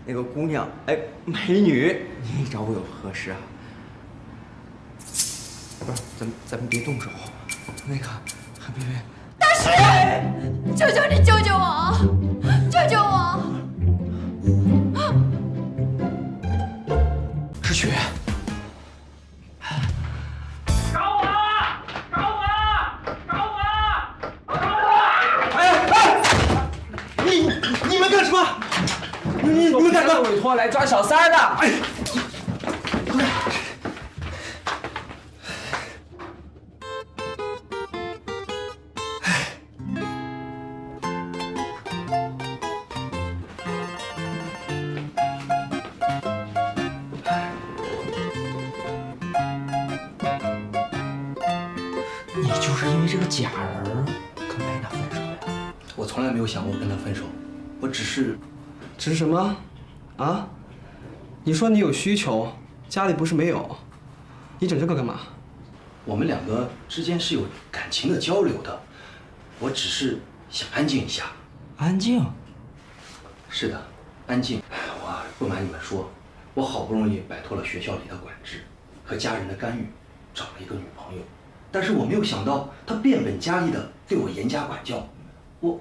那个姑娘，哎，美女，你找我有何事啊？不是，咱们别动手，那个，别。大师，求求你救救我，救救我！是雪。 你们干什么？委托来抓小三的。哎，你就是因为这个假人跟白娜分手呀？我从来没有想过跟他分手，我只是什么？啊？你说你有需求，家里不是没有，你整这个干嘛？我们两个之间是有感情的交流的，我只是想安静一下。安静？是的，安静。我不瞒你们说，我好不容易摆脱了学校里的管制和家人的干预，找了一个女朋友，但是我没有想到她变本加厉的对我严加管教，我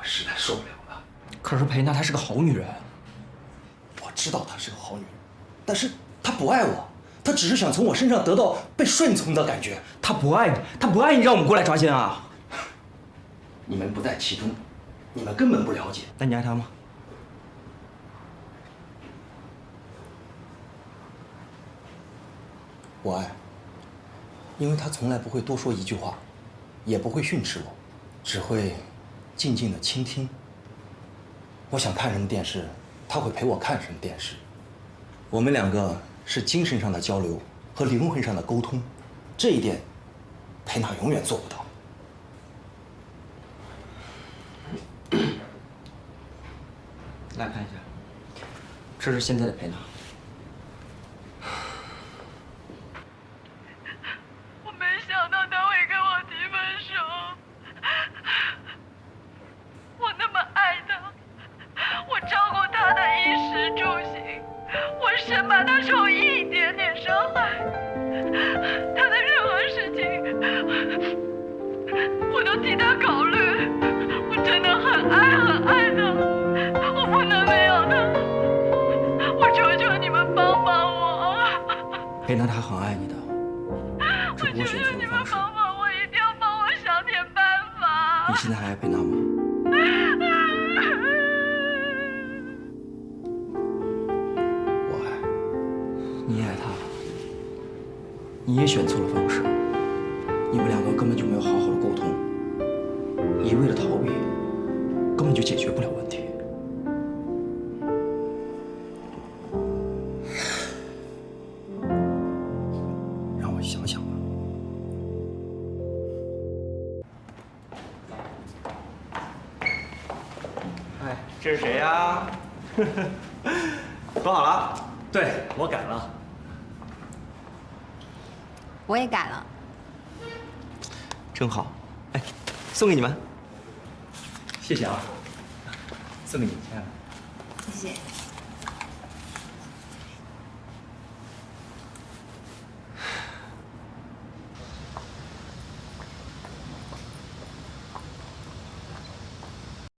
实在受不了了。可是裴娜她是个好女人。 我知道她是个好女人，但是她不爱我，她只是想从我身上得到被顺从的感觉。她不爱你，她不爱你，让我们过来抓奸啊！你们不在其中，你们根本不了解。那你爱她吗？我爱，因为她从来不会多说一句话，也不会训斥我，只会静静的倾听。我想看什么电视。 他会陪我看什么电视？我们两个是精神上的交流和灵魂上的沟通，这一点，裴娜永远做不到。来看一下，这是现在的裴娜。我没想到他会跟我提分手，我那么爱他。 我照顾他的衣食住行，我生怕他受一点点伤害，他的任何事情我都替他考虑。我真的很爱他，我不能没有他。我求求你们帮帮我。裴娜她很爱你的，我求求你们帮帮我，一定要帮我想点办法。你现在还爱裴娜吗？ 你也爱他，你也选错了方式，你们两个根本就没有好好的沟通，一味的逃避，根本就解决不了问题。让我想想吧。哎，这是谁呀？说好了。 对，我改了。我也改了，真好。哎，送给你们。谢谢啊，送给你，亲爱的。谢谢。